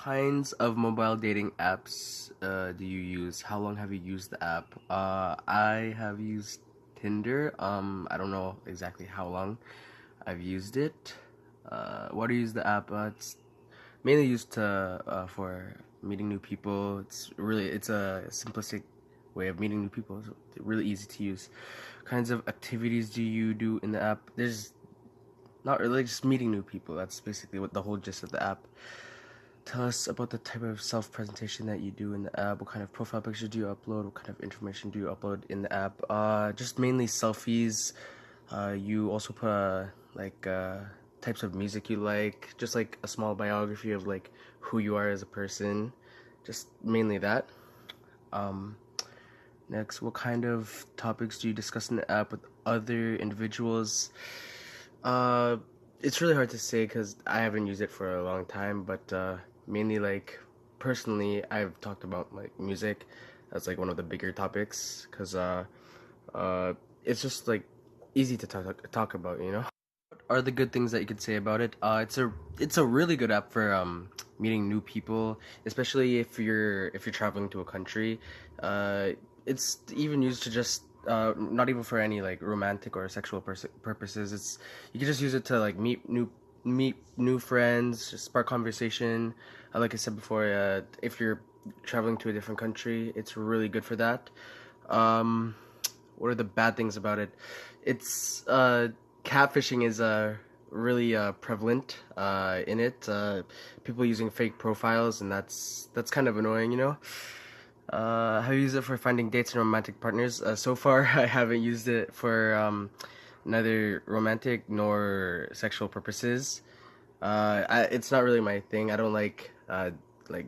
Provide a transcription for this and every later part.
Kinds of mobile dating apps do you use? How long have you used the app? I have used Tinder. I don't know exactly how long I've used it. Why do you use the app? It's mainly used to for meeting new people. It's a simplistic way of meeting new people. It's really easy to use. Kinds of activities do you do in the app? There's not really just meeting new people. That's basically what the whole gist of the app. Tell us about the type of self-presentation that you do in the app. What kind of profile pictures do you upload? What kind of information do you upload in the app? Just mainly selfies. You also put types of music you like, just like a small biography of like who you are as a person. Just mainly that. Um, Next, what kind of topics do you discuss in the app with other individuals? Uh, it's really hard to say because I haven't used it for a long time, but mainly like personally, I've talked about like music. That's like one of the bigger topics because uh, it's just like easy to talk about, you know. What are the good things that you could say about it? It's a really good app for meeting new people, especially if you're traveling to a country. Uh, it's even used to just not even for any like romantic or sexual purposes. It's you can just use it to like meet new friends, just spark conversation. Like I said before, if you're traveling to a different country, it's really good for that. Um, what are the bad things about it? It's catfishing is really prevalent in it. People using fake profiles, and that's kind of annoying, you know. Have you used it for finding dates and romantic partners? So far, I haven't used it for neither romantic nor sexual purposes. It's not really my thing. I don't like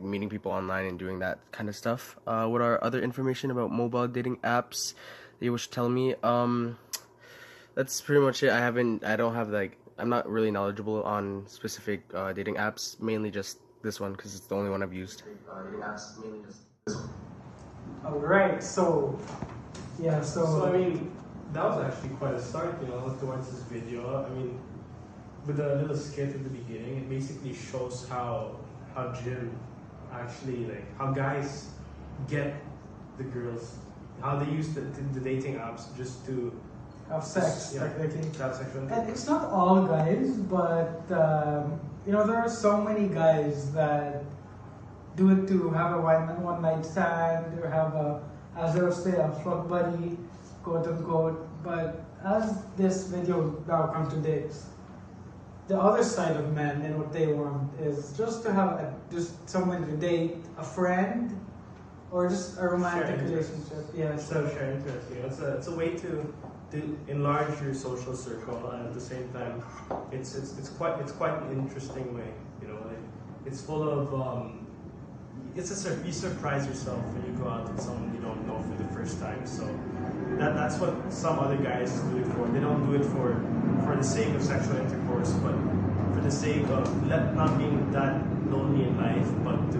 meeting people online and doing that kind of stuff. What are other information about mobile dating apps that you wish to tell me? That's pretty much it. I don't have like, I'm not really knowledgeable on specific dating apps. Mainly just this one because it's the only one I've used. Dating apps, mainly just this one. All right, so yeah, So I mean, that was actually quite a start, towards this video. I mean, with the little skit at the beginning, it basically shows how Jim actually how guys get the girls, how they use the dating apps just to have sex, yeah, technically. to have sexual And intercourse. it's not all guys, but there are so many guys that do it to have a one night stand or have as they'll say, a fuck buddy, quote unquote. But as this video now contradicts, the other side of men and what they want is just to have just someone to date, a friend, or just a romantic Share interests. relationship. Yeah, So share interest, it's a way to enlarge your social circle, and at the same time, it's quite an interesting way. It's full of you surprise yourself when you go out with someone you don't know for the first time. So that's what some other guys do it for. They don't do it for the sake of sexual intercourse, but for the sake of not being that lonely in life, but to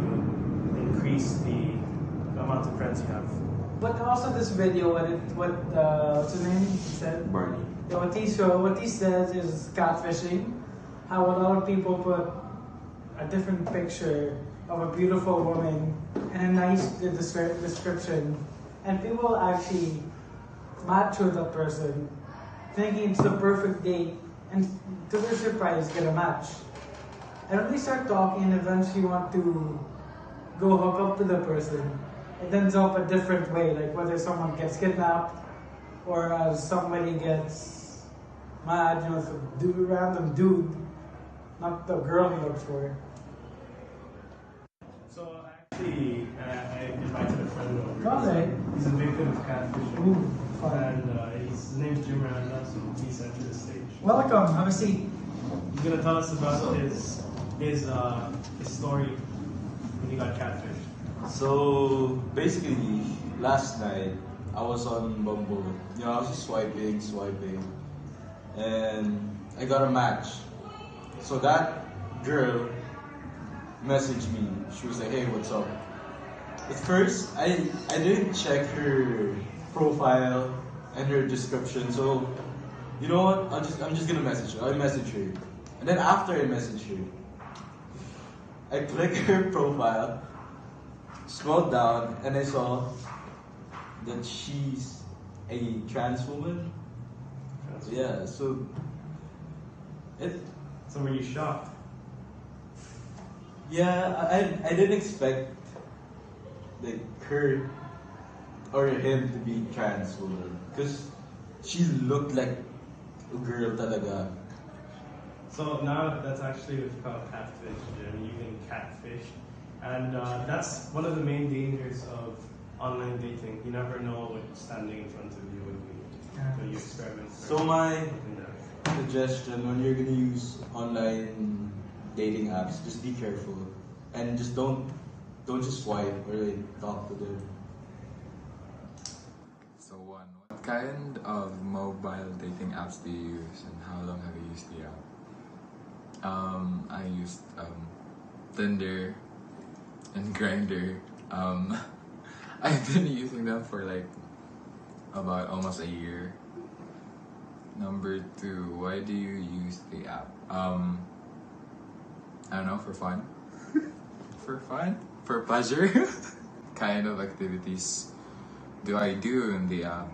increase the amount of friends you have. But also this video, what's his name? He said Barney. Yeah, what he says is catfishing. How a lot of people put a different picture of a beautiful woman and a nice description, and people actually match with that person, thinking it's the perfect date, and to their surprise, get a match. And when they start talking and eventually want to go hook up to the person, it ends up a different way, like whether someone gets kidnapped or somebody gets mad, some random dude, not the girl he looks for. So actually, I invited a friend over. Okay. He's a victim of catfishing. Ooh, fun. And his name's Miranda, so please enter the stage. Welcome, have a seat. He's gonna tell us about his story when he got catfished. So basically, last night I was on Bumble. I was just swiping, and I got a match. So that girl messaged me. She was like, "Hey, what's up?" At first, I didn't check her profile and her description. So you know what? I'm just gonna message her. I message her, and then after I message her, I clicked her profile, scrolled down, and I saw that she's a trans woman. Yeah, so it. So were you shocked? Yeah, I didn't expect like her or him to be trans woman because she looked like a girl talaga. So now that's actually what you call catfish, Jim. You can catfish. And that's one of the main dangers of online dating. You never know what's standing in front of you when you experiment. So my in there. suggestion when you're gonna use online dating apps, just be careful and just don't just swipe or like, talk to them. So what kind of mobile dating apps do you use and how long have you used the app? I used Tinder and Grinder. I've been using them for like about almost a year. Number 2, why do you use the app? I don't know, for fun. For fun? For pleasure? Kind of activities do I do in the app?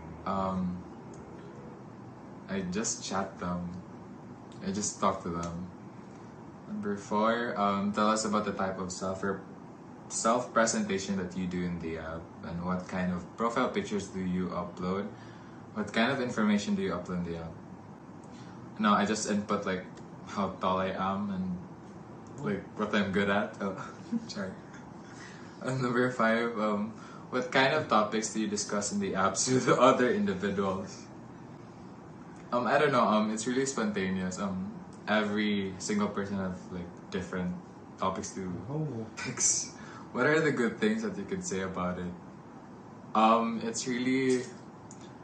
I just chat them. I just talk to them. Number 4, tell us about the type of self-presentation that you do in the app and what kind of profile pictures do you upload? What kind of information do you upload in the app? No, I just input like how tall I am and like what I'm good at. Oh, sorry. And number 5, what kind of topics do you discuss in the apps with other individuals? I don't know. It's really spontaneous. Every single person has like different topics to fix. What are the good things that you could say about it? It's really,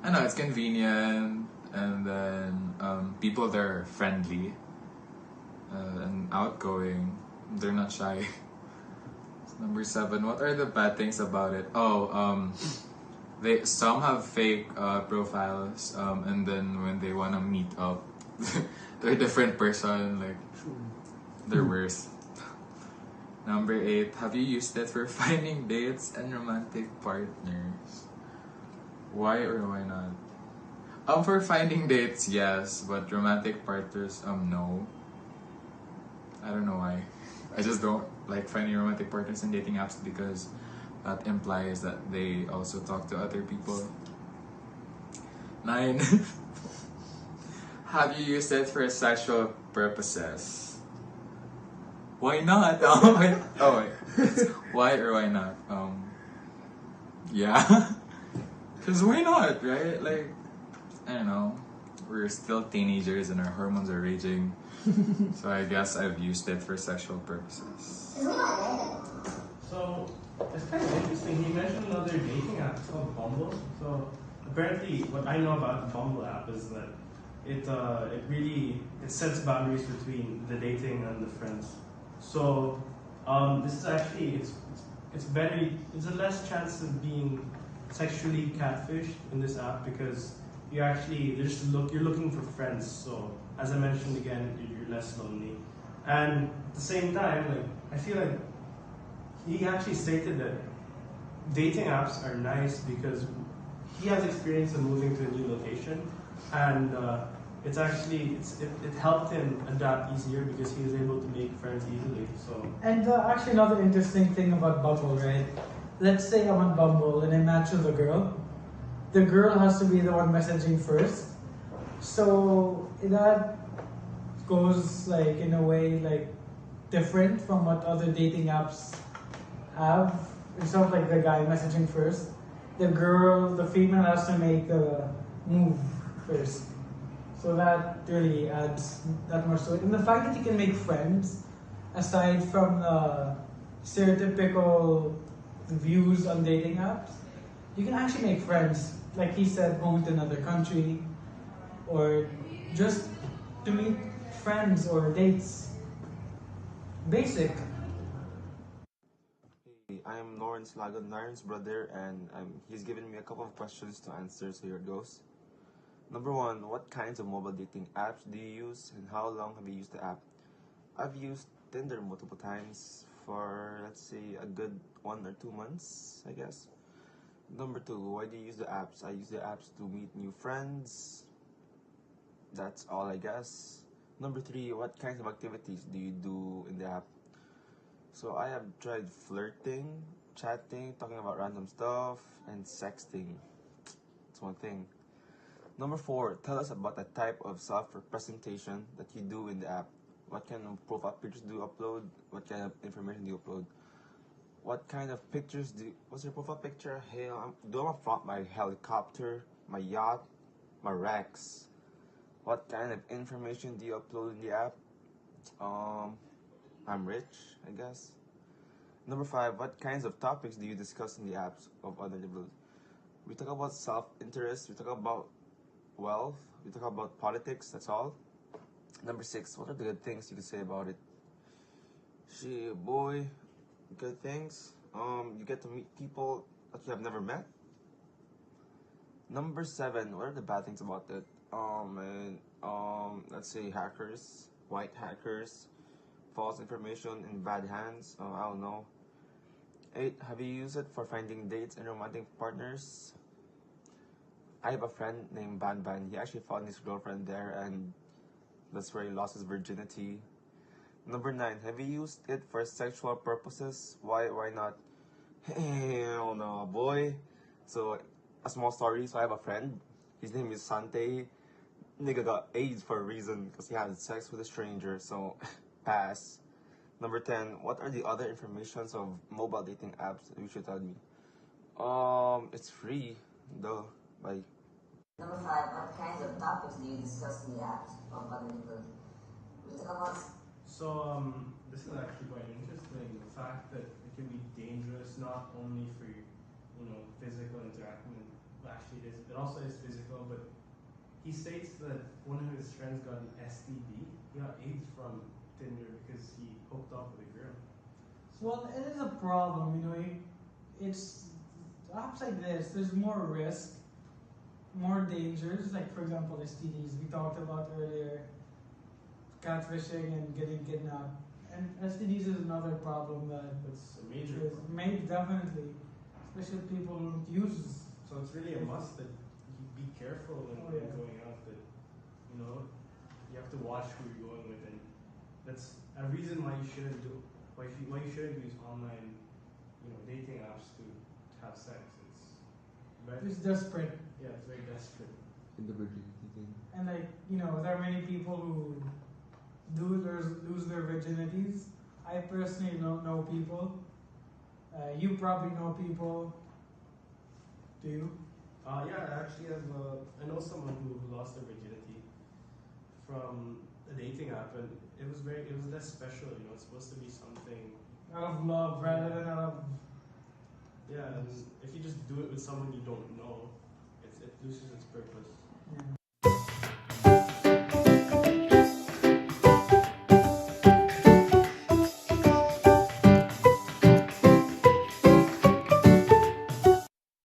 I know it's convenient, and then people that are friendly and outgoing. They're not shy. Number 7, what are the bad things about it? Some have fake profiles, and then when they wanna meet up, they're a different person. Like they're worse. Number 8, have you used it for finding dates and romantic partners? Why or why not? For finding dates, yes, but romantic partners, no. I don't know why. I just don't like finding romantic partners in dating apps because that implies that they also talk to other people. 9. Have you used it for sexual purposes? Why not? Wait. Why or why not? Yeah. Because why not, right? Like, I don't know. We're still teenagers and our hormones are raging. So I guess I've used it for sexual purposes. So it's kind of interesting. He mentioned another dating app called Bumble. So apparently, what I know about the Bumble app is that it really sets boundaries between the dating and the friends. So this is actually it's a less chance of being sexually catfished in this app because you're looking for friends. So as I mentioned again, you're less lonely, and at the same time, like I feel like he actually stated that dating apps are nice because he has experience in moving to a new location, and it helped him adapt easier because he was able to make friends easily. So And actually, another interesting thing about Bumble, right? Let's say I'm on Bumble and I match with a girl. The girl has to be the one messaging first. So that goes like in a way like different from what other dating apps have. It's not like the guy messaging first. The female has to make the move first. So that really adds that much to it. And the fact that you can make friends, aside from the stereotypical views on dating apps, you can actually make friends. Like he said, moving to another country, or just to meet friends or dates. Basic. Hey, I'm Larenz Lagon, Laren's brother, and he's given me a couple of questions to answer, so here it goes. Number 1, what kinds of mobile dating apps do you use, and how long have you used the app? I've used Tinder multiple times for, let's say, a good 1 or 2 months, I guess. Number 2, why do you use the apps? I use the apps to meet new friends. That's all, I guess. Number 3, what kinds of activities do you do in the app? So I have tried flirting, chatting, talking about random stuff, and sexting. It's one thing. Number 4, tell us about the type of self-representation that you do in the app. What kind of profile pictures do you upload? What kind of information do you upload? What kind of pictures what's your profile picture? Hey, do I front my helicopter, my yacht, my Rex? What kind of information do you upload in the app? I'm rich, I guess. Number 5, what kinds of topics do you discuss in the apps of other people? We talk about self-interest, we talk about wealth, we talk about politics, that's all. Number 6, what are the good things you can say about it? Boy, good things. You get to meet people that you have never met. Number 7, what are the bad things about it? Let's say hackers, white hackers, false information in bad hands. I don't know. 8, have you used it for finding dates and romantic partners? I have a friend named Ban Ban. He actually found his girlfriend there, and that's where he lost his virginity. Number 9, have you used it for sexual purposes? Why not? Hell no, boy. So, a small story. So I have a friend. His name is Sante. Nigga got AIDS for a reason because he had sex with a stranger. So, pass. Number 10, what are the other informations of mobile dating apps you should tell me? It's free, though. Bye. Number 5, what kinds of topics do you discuss in the apps of other people? We talk about. So this is actually quite interesting. The fact that it can be dangerous not only for physical interaction. Actually, it also is physical. But he states that one of his friends got an STD. He got AIDS from Tinder because he hooked up with a girl. Well, it is a problem, it's apps like this, there's more risk, more dangers, like for example STDs we talked about earlier, catfishing and getting kidnapped. And STDs is another problem It's a major is problem. made definitely, especially people who use. So it's really a must that you be careful when Oh, you're yeah. going out. That you have to watch who you're going with, and that's a reason why you shouldn't use online, dating apps to have sex. It's desperate. It's very desperate. In the virginity thing. And there are many people who lose their virginities. I personally don't know people. You probably know people. Do you? Yeah, I actually I know someone who lost their virginity from a dating app, and it was less special. It's supposed to be something. Out of love rather than out of. Yeah, and if you just do it with someone you don't know, it loses its purpose.